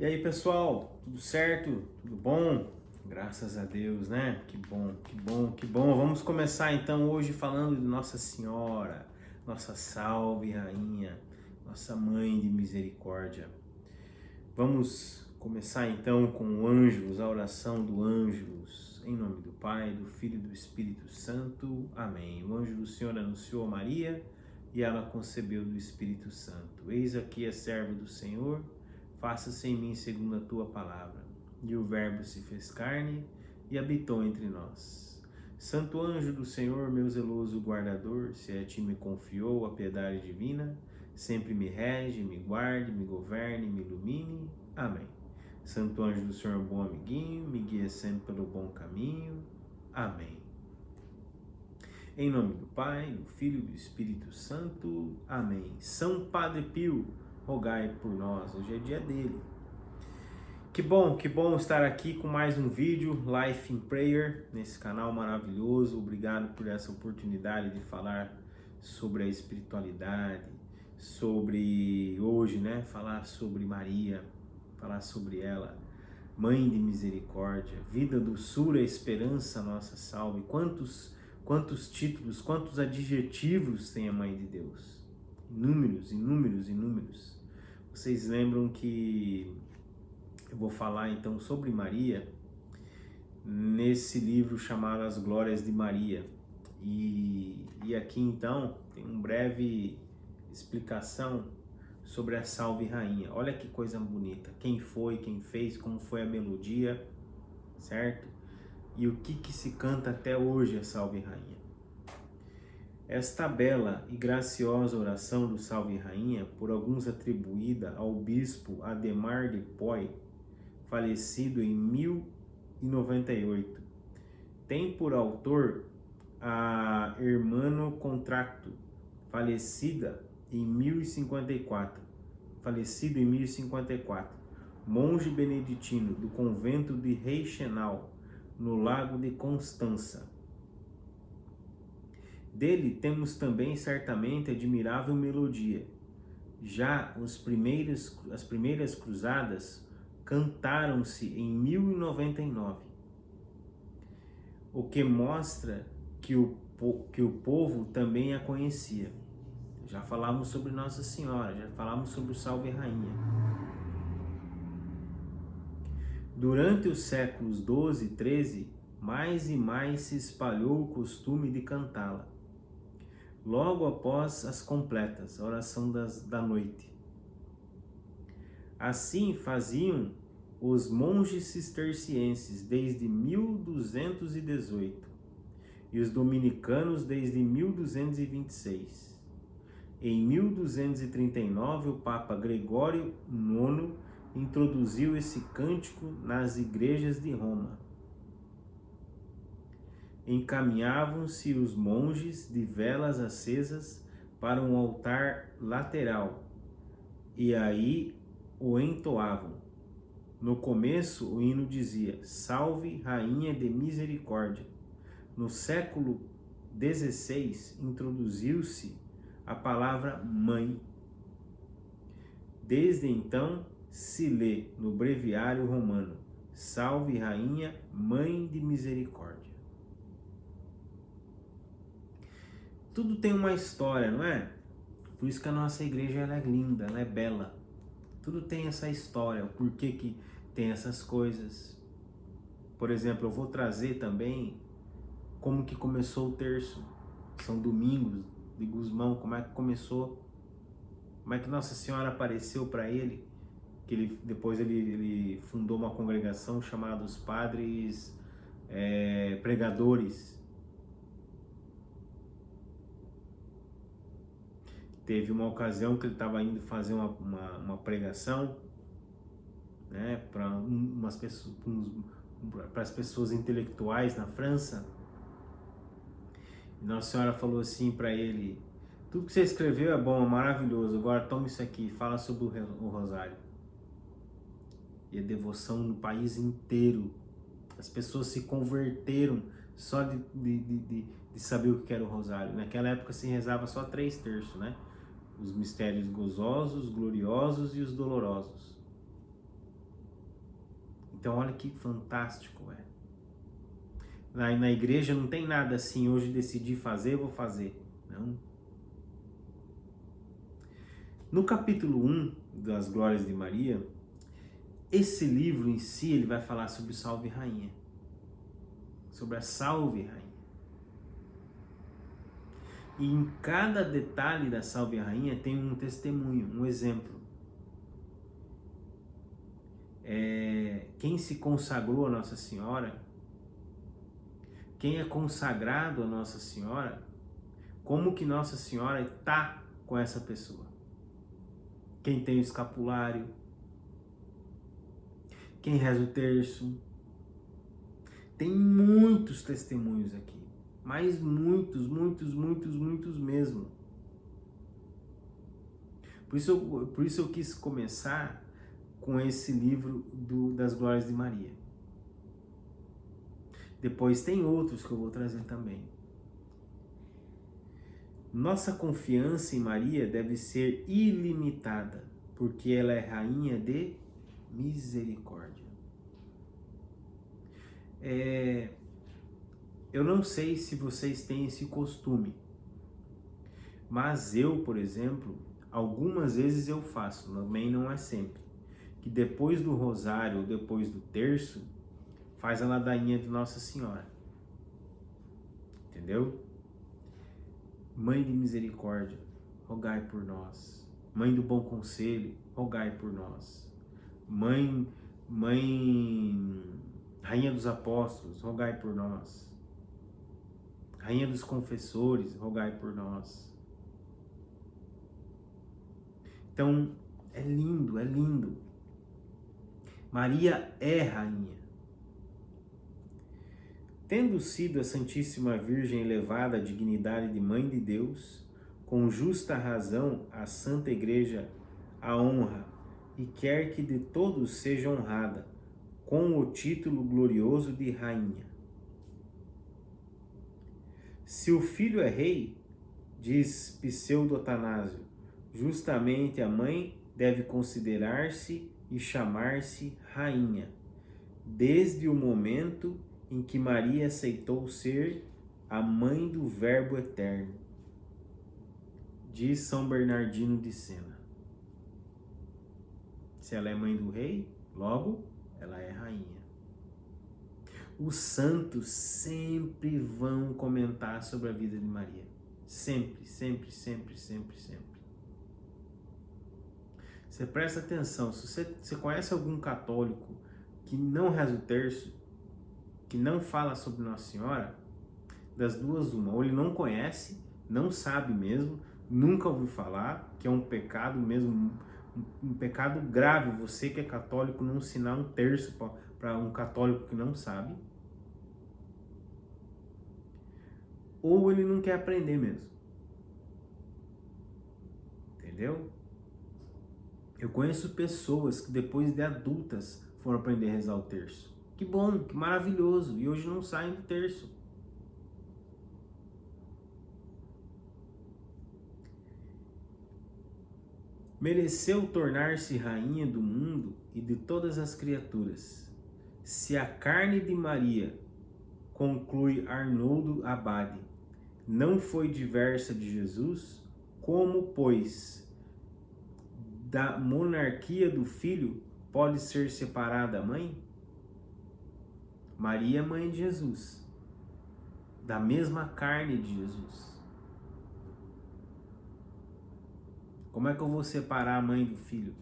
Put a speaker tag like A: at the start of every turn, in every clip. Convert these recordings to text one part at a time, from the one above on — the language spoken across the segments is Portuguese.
A: E aí, pessoal, tudo certo? Tudo bom? Graças a Deus, né? Que bom, que bom, que bom. Vamos começar então hoje falando de Nossa Senhora, nossa salve rainha, nossa mãe de misericórdia. Vamos começar então com o Ângelus, a oração do Ângelus. Em nome do Pai, do Filho e do Espírito Santo. Amém. O anjo do Senhor anunciou a Maria e ela concebeu do Espírito Santo. Eis aqui a serva do Senhor. Faça-se em mim segundo a tua palavra. E o Verbo se fez carne e habitou entre nós. Santo anjo do Senhor, meu zeloso guardador, se a ti me confiou a piedade divina, sempre me rege, me guarde, me governe, me ilumine. Amém. Santo anjo do Senhor, bom amiguinho, me guia sempre pelo bom caminho. Amém. Em nome do Pai, do Filho e do Espírito Santo. Amém. São Padre Pio, rogai por nós. Hoje é dia dele. Que bom estar aqui com mais um vídeo, Life in Prayer, nesse canal maravilhoso. Obrigado por essa oportunidade de falar sobre a espiritualidade, sobre hoje, né? Falar sobre Maria, falar sobre ela, Mãe de Misericórdia, vida, doçura, esperança, nossa salve. Quantos títulos, quantos adjetivos tem a Mãe de Deus? Inúmeros, inúmeros, inúmeros. Vocês lembram que eu vou falar então sobre Maria nesse livro chamado As Glórias de Maria. E aqui então tem uma breve explicação sobre a Salve Rainha. Olha que coisa bonita. Quem foi, quem fez, como foi a melodia, certo? E o que se canta até hoje a Salve Rainha. Esta bela e graciosa oração do Salve Rainha, por alguns atribuída ao bispo Ademar de Poi, falecido em 1098, tem por autor a Hermano Contracto, falecido em 1054, monge beneditino do convento de Reichenau, no Lago de Constança. Dele temos também certamente admirável melodia. Já as primeiras cruzadas cantaram-se em 1099, o que mostra que o povo também a conhecia. Já falamos sobre Nossa Senhora, já falamos sobre o Salve Rainha. Durante os séculos XII e XIII, mais e mais se espalhou o costume de cantá-la. Logo após as completas, a oração da noite. Assim faziam os monges cistercienses desde 1218 e os dominicanos desde 1226. Em 1239, o Papa Gregório IX introduziu esse cântico nas igrejas de Roma. Encaminhavam-se os monges de velas acesas para um altar lateral e aí o entoavam. No começo, o hino dizia: Salve, Rainha de Misericórdia. No século XVI, introduziu-se a palavra mãe. Desde então, se lê no breviário romano: Salve, Rainha, Mãe de Misericórdia. Tudo tem uma história, não é? Por isso que a nossa igreja ela é linda, ela é bela. Tudo tem essa história, o porquê que tem essas coisas. Por exemplo, eu vou trazer também como que começou o terço. São Domingos de Gusmão, como é que começou, como é que Nossa Senhora apareceu para ele, que depois ele fundou uma congregação chamada os Padres Pregadores. Teve uma ocasião que ele estava indo fazer uma pregação, né, para as pessoas intelectuais na França. E Nossa Senhora falou assim para ele: tudo que você escreveu é bom, é maravilhoso, agora toma isso aqui, fala sobre o rosário. E a devoção no país inteiro. As pessoas se converteram só de saber o que era o rosário. Naquela época se rezava só 3 terços, né? Os mistérios gozosos, gloriosos e os dolorosos. Então olha que fantástico é. Na igreja não tem nada assim, hoje decidi fazer, vou fazer. Não. No capítulo 1 das Glórias de Maria, esse livro em si, ele vai falar sobre o Salve Rainha. Sobre a Salve Rainha. E em cada detalhe da Salve Rainha tem um testemunho, um exemplo. Quem se consagrou a Nossa Senhora, quem é consagrado a Nossa Senhora, como que Nossa Senhora está com essa pessoa. Quem tem o escapulário, quem reza o terço. Tem muitos testemunhos aqui, mas muitos mesmo. Por isso eu quis começar com esse livro das Glórias de Maria. Depois tem outros que eu vou trazer também. Nossa confiança em Maria deve ser ilimitada, porque ela é rainha de misericórdia. Eu não sei se vocês têm esse costume, mas eu, por exemplo, algumas vezes eu faço, também não é sempre, que depois do rosário ou depois do terço, faz a ladainha de Nossa Senhora. Entendeu? Mãe de misericórdia, rogai por nós. Mãe do bom conselho, rogai por nós. Mãe, Rainha dos apóstolos, rogai por nós. Rainha dos confessores, rogai por nós. Então, é lindo, é lindo. Maria é rainha. Tendo sido a Santíssima Virgem elevada à dignidade de Mãe de Deus, com justa razão a Santa Igreja a honra e quer que de todos seja honrada, com o título glorioso de Rainha. Se o filho é rei, diz Pseudo-Atanásio, justamente a mãe deve considerar-se e chamar-se rainha, desde o momento em que Maria aceitou ser a mãe do Verbo Eterno, diz São Bernardino de Sena. Se ela é mãe do rei, logo ela é rainha. Os santos sempre vão comentar sobre a vida de Maria. Sempre. Você presta atenção, se você conhece algum católico que não reza o terço, que não fala sobre Nossa Senhora, das duas uma, ou ele não conhece, não sabe mesmo, nunca ouviu falar, que é um pecado mesmo, um pecado grave, você que é católico não ensinar um terço para um católico que não sabe, ou ele não quer aprender mesmo. Entendeu? Eu conheço pessoas que depois de adultas foram aprender a rezar o terço. Que bom, que maravilhoso, e hoje não saem do terço. Mereceu tornar-se rainha do mundo e de todas as criaturas. Se a carne de Maria, conclui Arnoldo Abade, não foi diversa de Jesus, como, pois, da monarquia do Filho pode ser separada a mãe? Maria é mãe de Jesus, da mesma carne de Jesus. Como é que eu vou separar a mãe do filho?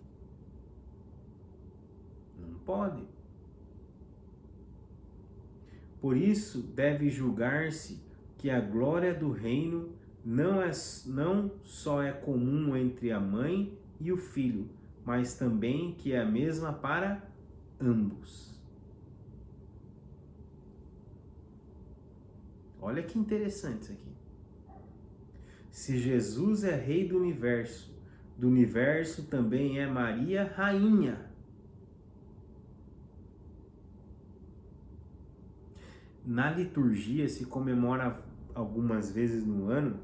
A: Não pode. Por isso deve julgar-se que a glória do reino não só é comum entre a mãe e o filho, mas também que é a mesma para ambos. Olha que interessante isso aqui. Se Jesus é rei do universo também é Maria rainha. Na liturgia se comemora algumas vezes no ano,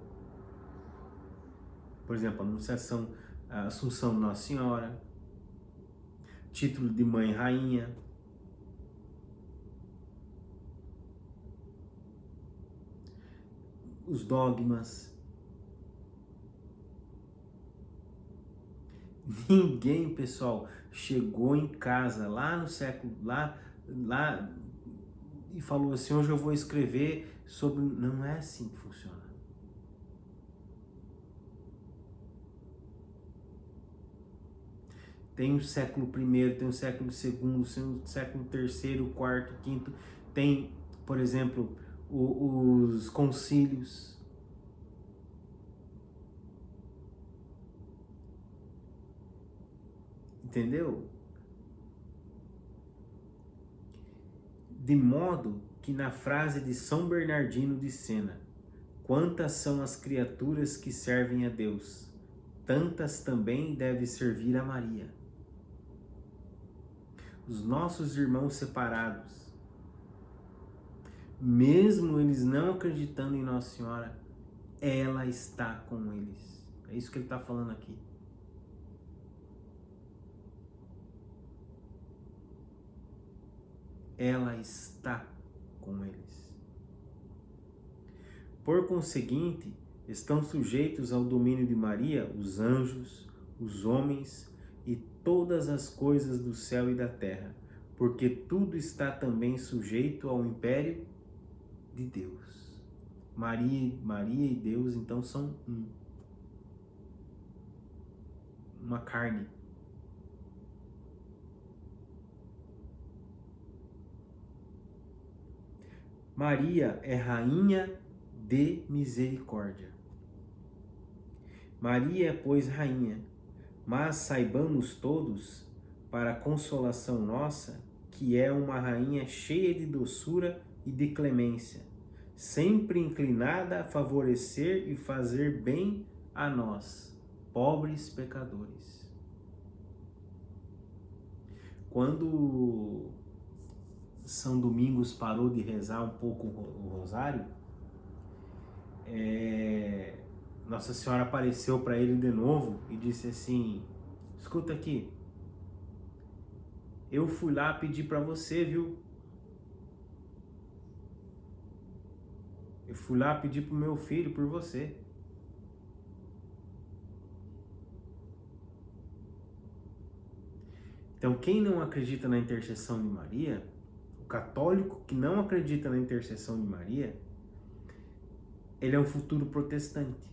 A: por exemplo, a Anunciação, a Assunção de Nossa Senhora, título de Mãe Rainha, os dogmas. Ninguém, pessoal, chegou em casa lá no século, lá e falou assim, hoje eu vou escrever sobre... Não é assim que funciona. Tem o século I, tem o século II, tem o século III, IV, V, tem, por exemplo, os concílios. Entendeu? De modo que na frase de São Bernardino de Sena, quantas são as criaturas que servem a Deus, tantas também deve servir a Maria. Os nossos irmãos separados, mesmo eles não acreditando em Nossa Senhora, ela está com eles. É isso que ele está falando aqui. Ela está com eles. Por conseguinte, estão sujeitos ao domínio de Maria os anjos, os homens e todas as coisas do céu e da terra, porque tudo está também sujeito ao império de Deus. Maria e Deus então são uma carne. Maria é rainha de misericórdia. Maria é, pois, rainha, mas saibamos todos, para a consolação nossa, que é uma rainha cheia de doçura e de clemência, sempre inclinada a favorecer e fazer bem a nós, pobres pecadores. Quando São Domingos parou de rezar um pouco o rosário, Nossa Senhora apareceu para ele de novo e disse assim, escuta aqui, eu fui lá pedir para você, viu? Eu fui lá pedir pro meu filho por você. Então quem não acredita na intercessão de Maria, o católico que não acredita na intercessão de Maria, ele é um futuro protestante.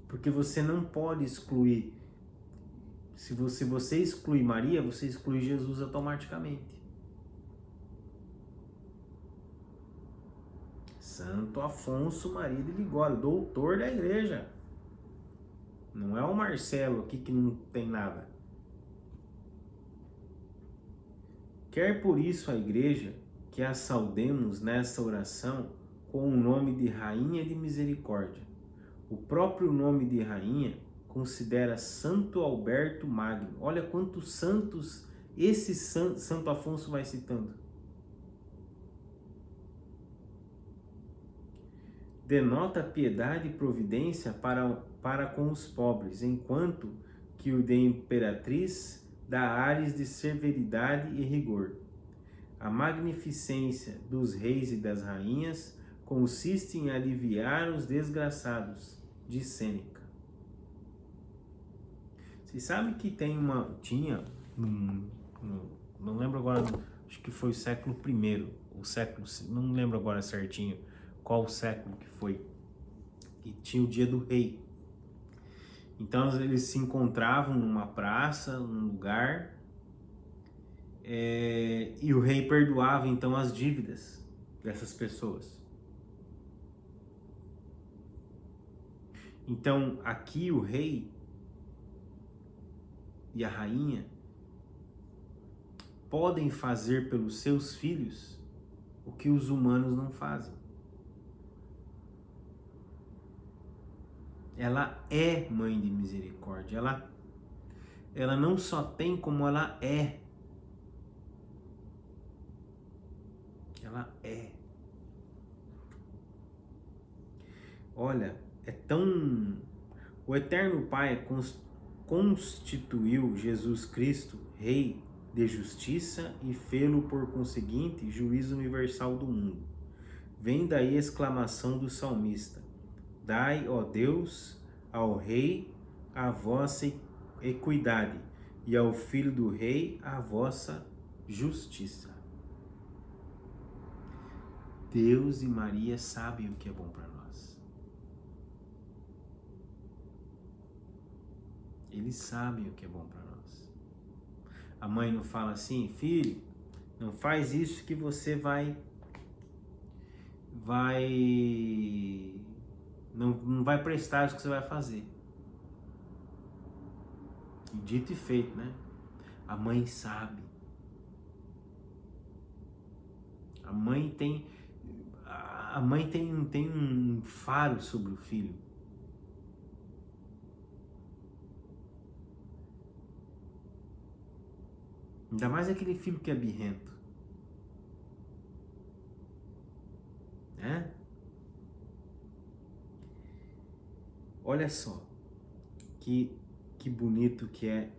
A: Porque você não pode excluir. Se você exclui Maria, você exclui Jesus automaticamente. Santo Afonso Maria de Ligório, doutor da igreja. Não é o Marcelo aqui que não tem nada. Quer por isso a igreja que a saudemos nessa oração com o nome de Rainha de Misericórdia. O próprio nome de rainha considera Santo Alberto Magno. Olha quantos santos esse Santo Afonso vai citando. Denota piedade e providência para com os pobres, enquanto que o de imperatriz dá ares de severidade e rigor. A magnificência dos reis e das rainhas consiste em aliviar os desgraçados, de Sêneca. Vocês sabem que não lembro agora, acho que foi o século I, não lembro agora certinho qual século que foi, que tinha o dia do rei. Então eles se encontravam numa praça, num lugar, e o rei perdoava então as dívidas dessas pessoas. Então aqui o rei e a rainha podem fazer pelos seus filhos o que os humanos não fazem. Ela é mãe de misericórdia. Ela não só tem, como ela é. Ela é. Olha, o Eterno Pai constituiu Jesus Cristo Rei de justiça e fê-lo por conseguinte juiz universal do mundo. vem daí a exclamação do salmista: Dai, ó Deus, ao rei a vossa equidade, e ao filho do rei a vossa justiça. Deus e Maria sabem o que é bom para nós. Eles sabem o que é bom para nós. A mãe não fala assim: filho, não faz isso que você não vai prestar isso que você vai fazer. Dito e feito, né? A mãe sabe. A mãe tem um faro sobre o filho. Ainda mais aquele filho que é birrento. Né? Olha só que bonito que é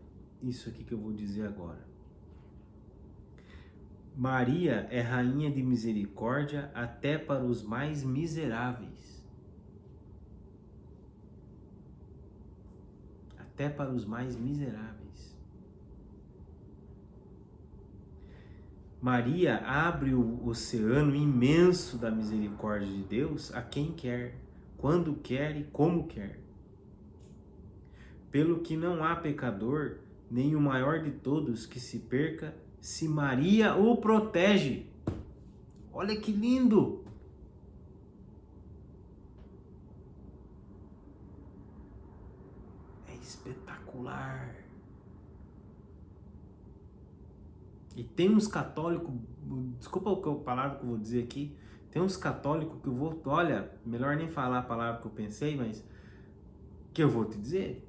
A: isso aqui que eu vou dizer agora. Maria é rainha de misericórdia até para os mais miseráveis. Até para os mais miseráveis. Maria abre o oceano imenso da misericórdia de Deus a quem quer, quando quer e como quer. Pelo que não há pecador, nem o maior de todos que se perca, se Maria o protege. Olha que lindo! É espetacular. E tem uns católicos, desculpa a palavra que eu vou dizer aqui, tem uns católicos que eu vou, olha, melhor nem falar a palavra que eu pensei, mas que eu vou te dizer.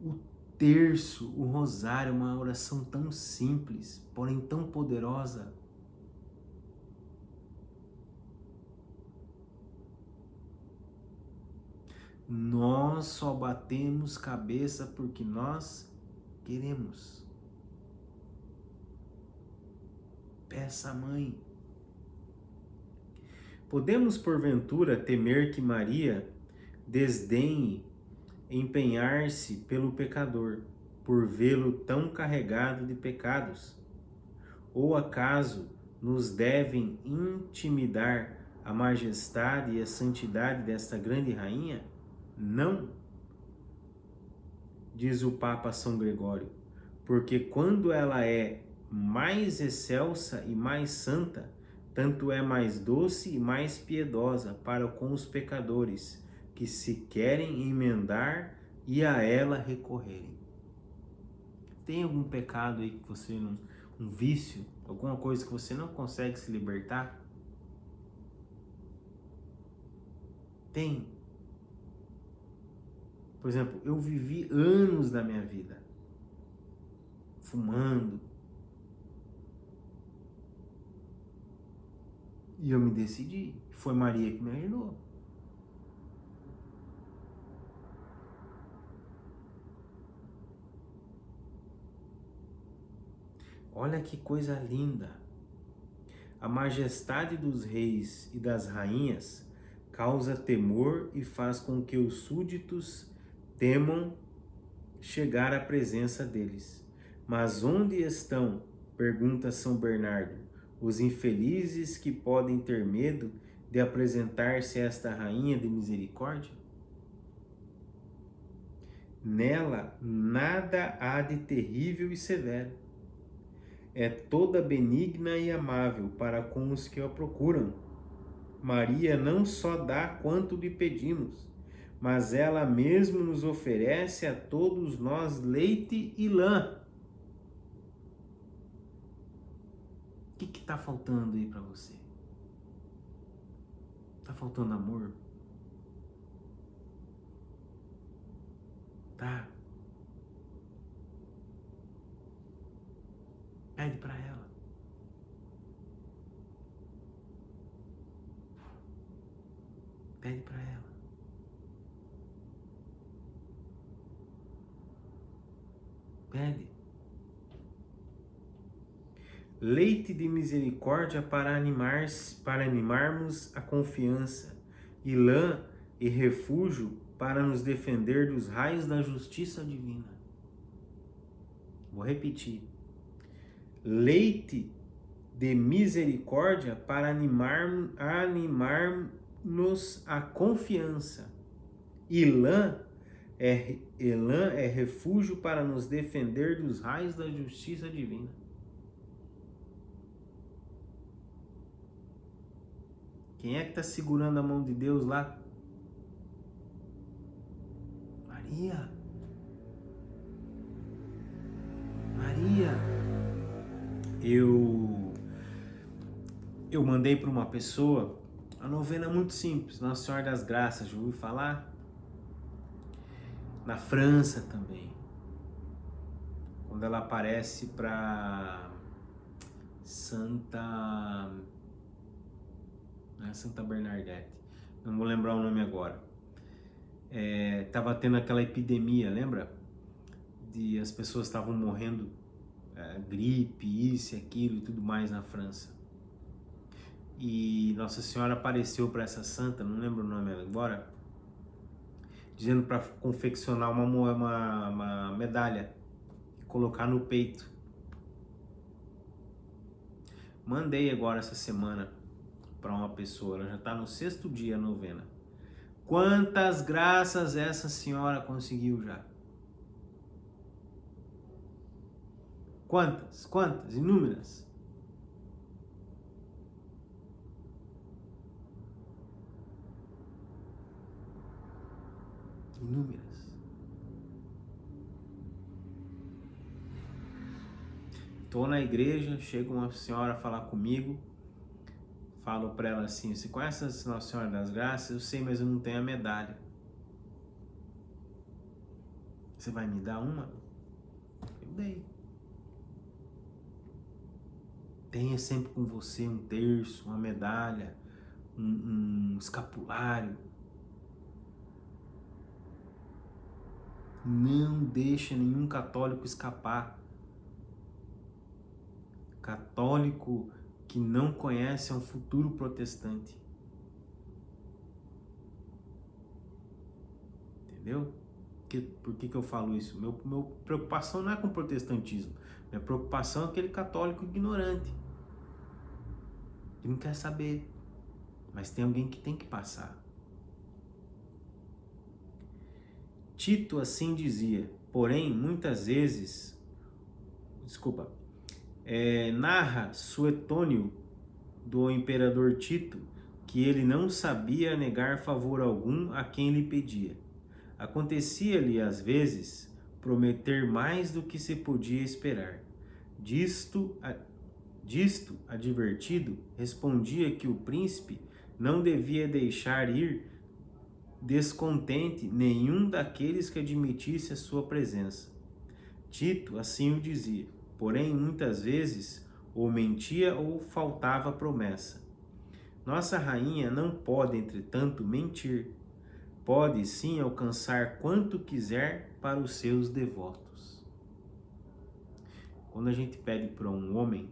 A: O terço, o rosário é uma oração tão simples, porém tão poderosa. Nós só batemos cabeça porque nós queremos. Peça à mãe. Podemos porventura temer que Maria desdenhe empenhar-se pelo pecador, por vê-lo tão carregado de pecados? Ou acaso nos devem intimidar a majestade e a santidade desta grande rainha? Não, diz o Papa São Gregório, porque quando ela é mais excelsa e mais santa, tanto é mais doce e mais piedosa para com os pecadores que se querem emendar e a ela recorrerem. Tem algum pecado aí que você não, um vício, alguma coisa que você não consegue se libertar? Tem. Por exemplo, eu vivi anos da minha vida fumando. E eu me decidi. Foi Maria que me ajudou. Olha que coisa linda. A majestade dos reis e das rainhas causa temor e faz com que os súditos temam chegar à presença deles. Mas onde estão, pergunta São Bernardo, os infelizes que podem ter medo de apresentar-se a esta rainha de misericórdia? Nela nada há de terrível e severo. É toda benigna e amável para com os que a procuram. Maria não só dá quanto lhe pedimos, mas ela mesmo nos oferece a todos nós leite e lã. O que está faltando aí para você? Está faltando amor? Tá. Pede para ela. Pede para ela. Pede. leite de misericórdia para animarmos a confiança, e lã e refúgio para nos defender dos raios da justiça divina. Vou repetir. Leite de misericórdia para animar-nos a confiança, e lã é refúgio para nos defender dos raios da justiça divina. Quem é que está segurando a mão de Deus lá? Maria. Maria. Eu mandei para uma pessoa a novena muito simples, Nossa Senhora das Graças, já ouviu falar? Na França também. Quando ela aparece para Santa Bernadette, não vou lembrar o nome agora. Tava tendo aquela epidemia, lembra? As pessoas estavam morrendo, gripe, isso e aquilo e tudo mais na França. E Nossa Senhora apareceu para essa santa, não lembro o nome agora, dizendo para confeccionar uma medalha e colocar no peito. Mandei agora essa semana para uma pessoa, ela já está no 6º dia a novena. Quantas graças essa senhora conseguiu já? Quantas? Inúmeras. Inúmeras. Estou na igreja, chega uma senhora falar comigo, falo para ela assim, você conhece a Nossa Senhora das Graças? Eu sei, mas eu não tenho a medalha. Você vai me dar uma? Eu dei. Tenha sempre com você um terço, uma medalha, um escapulário. Não deixa nenhum católico escapar. Católico que não conhece é um futuro protestante. Entendeu? Por que eu falo isso? Meu preocupação não é com o protestantismo. Minha preocupação é aquele católico ignorante. Que não quer saber. Mas tem alguém que tem que passar. Tito assim dizia, porém, muitas vezes... narra Suetônio do imperador Tito que ele não sabia negar favor algum a quem lhe pedia. Acontecia-lhe às vezes prometer mais do que se podia esperar. Disto advertido, respondia que o príncipe não devia deixar ir descontente nenhum daqueles que admitisse a sua presença. Tito assim o dizia. Porém, muitas vezes, ou mentia ou faltava promessa. Nossa rainha não pode, entretanto, mentir. Pode sim alcançar quanto quiser para os seus devotos. Quando a gente pede para um homem,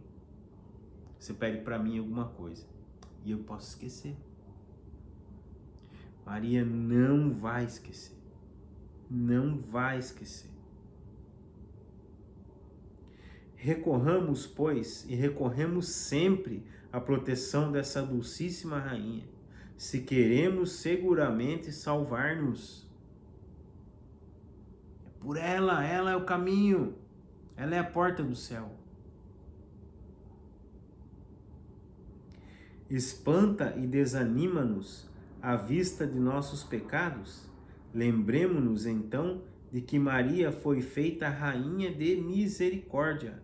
A: você pede para mim alguma coisa e eu posso esquecer. Maria não vai esquecer. Não vai esquecer. Recorramos, pois, e recorremos sempre à proteção dessa dulcíssima rainha, se queremos seguramente salvar-nos. Por ela é o caminho, ela é a porta do céu. Espanta e desanima-nos à vista de nossos pecados? Lembremo-nos, então, de que Maria foi feita rainha de misericórdia,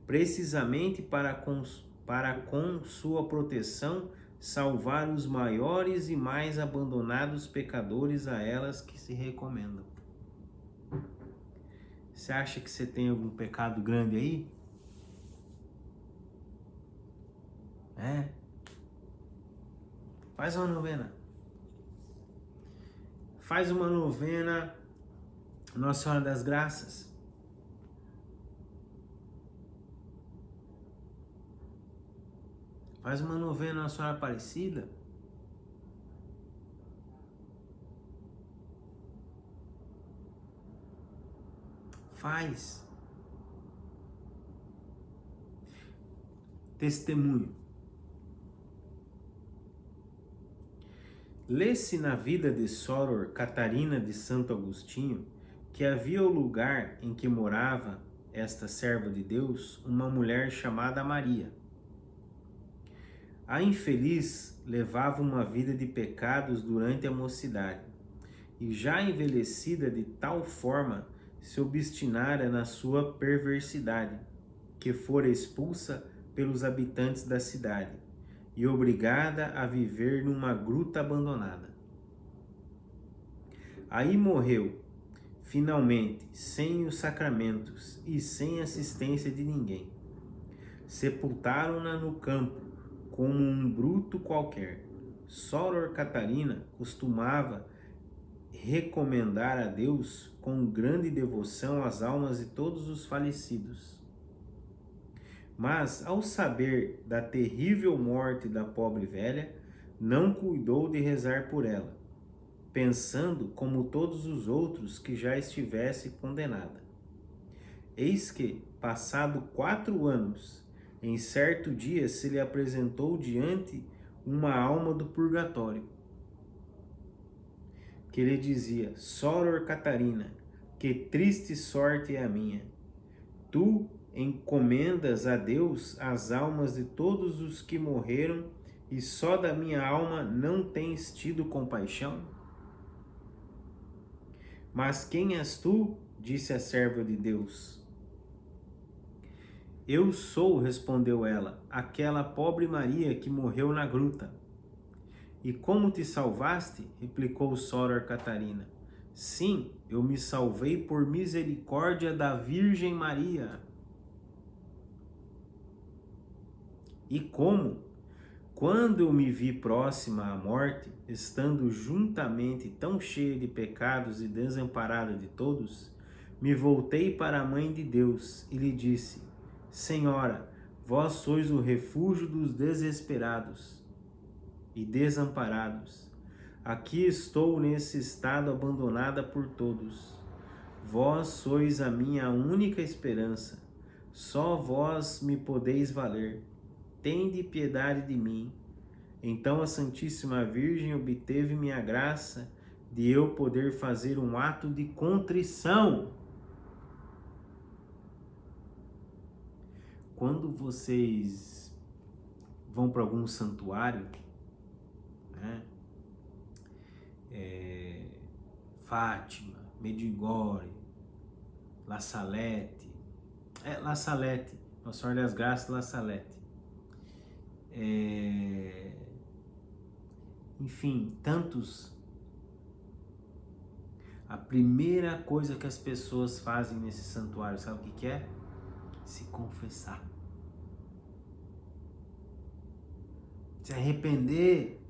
A: precisamente para com sua proteção salvar os maiores e mais abandonados pecadores a elas que se recomendam. Você acha que você tem algum pecado grande aí? Faz uma novena. Faz uma novena Nossa Senhora das Graças. Faz uma novena Nossa Senhora Aparecida. Faz. Testemunho. Lê-se na vida de Soror Catarina de Santo Agostinho que havia o lugar em que morava esta serva de Deus, uma mulher chamada Maria. A infeliz levava uma vida de pecados durante a mocidade, e já envelhecida de tal forma se obstinara na sua perversidade, que fora expulsa pelos habitantes da cidade e obrigada a viver numa gruta abandonada. Aí morreu, finalmente, sem os sacramentos e sem assistência de ninguém. Sepultaram-na no campo, como um bruto qualquer. Soror Catarina costumava recomendar a Deus com grande devoção as almas de todos os falecidos. Mas, ao saber da terrível morte da pobre velha, não cuidou de rezar por ela, pensando, como todos os outros, que já estivesse condenada. Eis que, passado 4 anos, em certo dia se lhe apresentou diante uma alma do purgatório, que lhe dizia: Soror Catarina, que triste sorte é a minha. Tu encomendas a Deus as almas de todos os que morreram e só da minha alma não tens tido compaixão? Mas quem és tu? Disse a serva de Deus. Eu sou, respondeu ela, aquela pobre Maria que morreu na gruta. E como te salvaste? Replicou Soror Catarina. Sim, eu me salvei por misericórdia da Virgem Maria. E como? Quando eu me vi próxima à morte, estando juntamente tão cheia de pecados e desamparada de todos, me voltei para a Mãe de Deus e lhe disse: Senhora, vós sois o refúgio dos desesperados e desamparados. Aqui estou nesse estado abandonada por todos. Vós sois a minha única esperança. Só vós me podeis valer. Tende piedade de mim. Então a Santíssima Virgem obteve minha graça de eu poder fazer um ato de contrição. Quando vocês vão para algum santuário, né? Fátima, Medjugorje, La Salette, La Salette, Nossa Senhora das Graças, La Salette. Enfim, tantos. A primeira coisa que as pessoas fazem nesse santuário, sabe o que é? Se confessar. Se arrepender.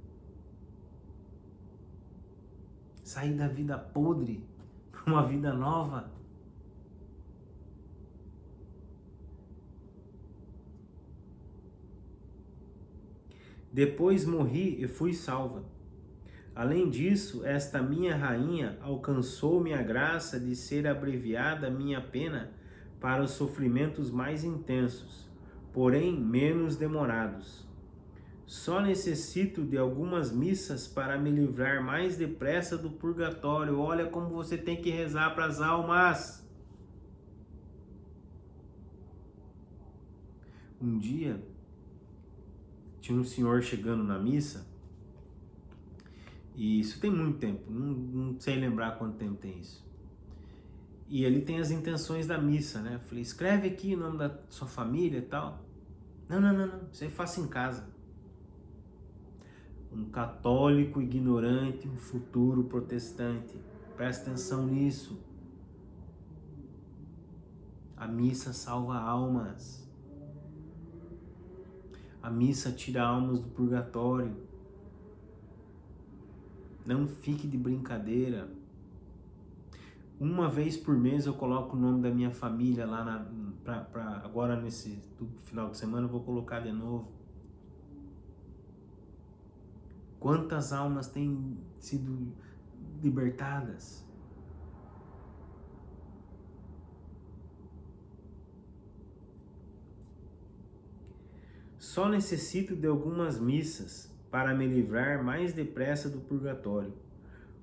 A: Sair da vida podre para uma vida nova. Depois morri e fui salva. Além disso, esta minha rainha alcançou-me a graça de ser abreviada minha pena para os sofrimentos mais intensos, porém menos demorados. Só necessito de algumas missas para me livrar mais depressa do purgatório. Olha como você tem que rezar para as almas. Um dia, tinha um senhor chegando na missa, e isso tem muito tempo, não sei lembrar quanto tempo tem isso. E ele tem as intenções da missa, né? Eu falei, escreve aqui o nome da sua família e tal. Não, isso aí faça em casa. Um católico ignorante, um futuro protestante. Presta atenção nisso. A missa salva almas. A missa tira almas do purgatório. Não fique de brincadeira. Uma vez por mês eu coloco o nome da minha família lá agora nesse final de semana eu vou colocar de novo. Quantas almas têm sido libertadas? Só necessito de algumas missas para me livrar mais depressa do purgatório.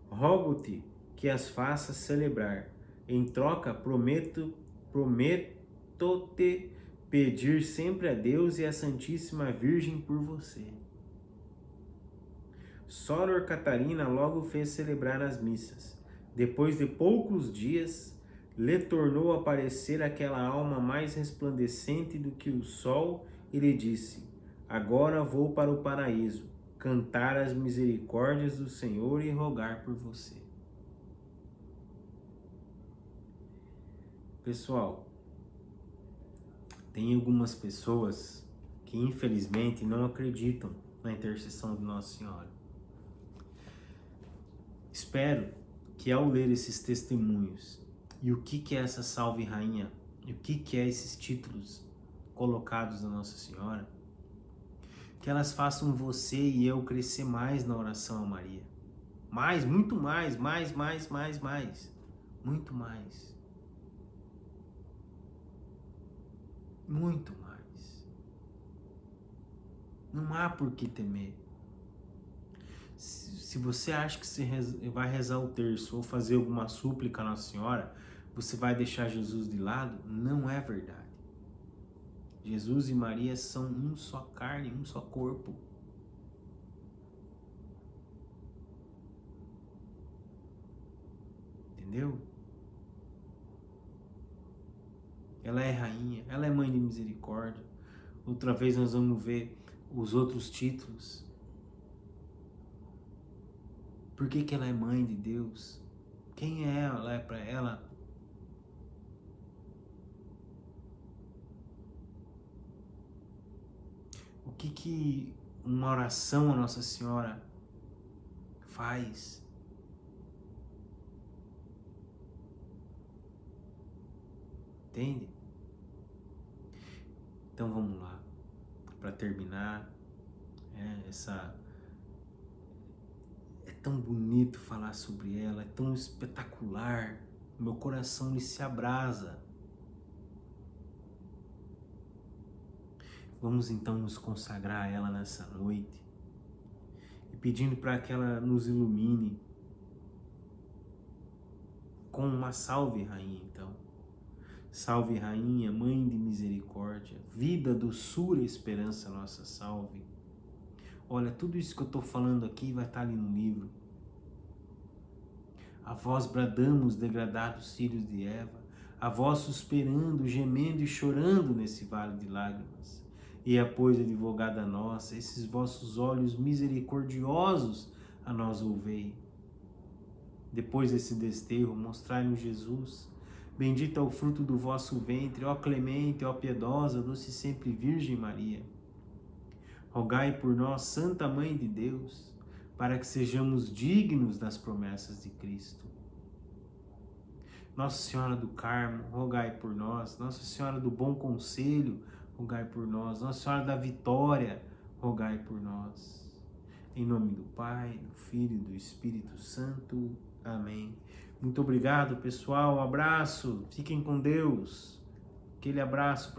A: Rogo-te que as faças celebrar. Em troca, prometo-te pedir sempre a Deus e a Santíssima Virgem por você. Soror Catarina logo fez celebrar as missas. Depois de poucos dias, lhe tornou a aparecer aquela alma mais resplandecente do que o sol e lhe disse: agora vou para o paraíso, cantar as misericórdias do Senhor e rogar por você. Pessoal, tem algumas pessoas que infelizmente não acreditam na intercessão de Nossa Senhora. Espero que ao ler esses testemunhos e o que é essa Salve Rainha, e o que é esses títulos colocados da Nossa Senhora, que elas façam você e eu crescer mais na oração a Maria. Mais, muito mais, mais, muito mais. Muito mais. Não há por que temer. Se você acha que você vai rezar o terço ou fazer alguma súplica à Nossa Senhora, você vai deixar Jesus de lado, não é verdade. Jesus e Maria são um só carne, um só corpo. Entendeu? Ela é rainha, ela é mãe de misericórdia. Outra vez nós vamos ver os outros títulos. Por que ela é mãe de Deus? Quem é ela? É para ela? O que uma oração a Nossa Senhora faz? Entende? Então vamos lá, para terminar, é tão bonito falar sobre ela, é tão espetacular, meu coração ele se abrasa. Vamos então nos consagrar a ela nessa noite e pedindo para que ela nos ilumine com uma salve rainha então. Salve rainha, mãe de misericórdia, vida, doçura e esperança, nossa salve. Olha, tudo isso que eu estou falando aqui vai estar ali no livro. A vós bradamos, degradados filhos de Eva, a vós suspirando, gemendo e chorando nesse vale de lágrimas. E pois, advogada nossa, esses vossos olhos misericordiosos a nós ouvei. Depois desse desterro, mostrai-nos Jesus. Bendito é o fruto do vosso ventre, ó clemente, ó piedosa, doce sempre Virgem Maria. Rogai por nós, Santa Mãe de Deus, para que sejamos dignos das promessas de Cristo. Nossa Senhora do Carmo, rogai por nós. Nossa Senhora do Bom Conselho, rogai por nós. Nossa Senhora da Vitória, rogai por nós. Em nome do Pai, do Filho e do Espírito Santo. Amém. Muito obrigado, pessoal. Um abraço. Fiquem com Deus. Aquele abraço para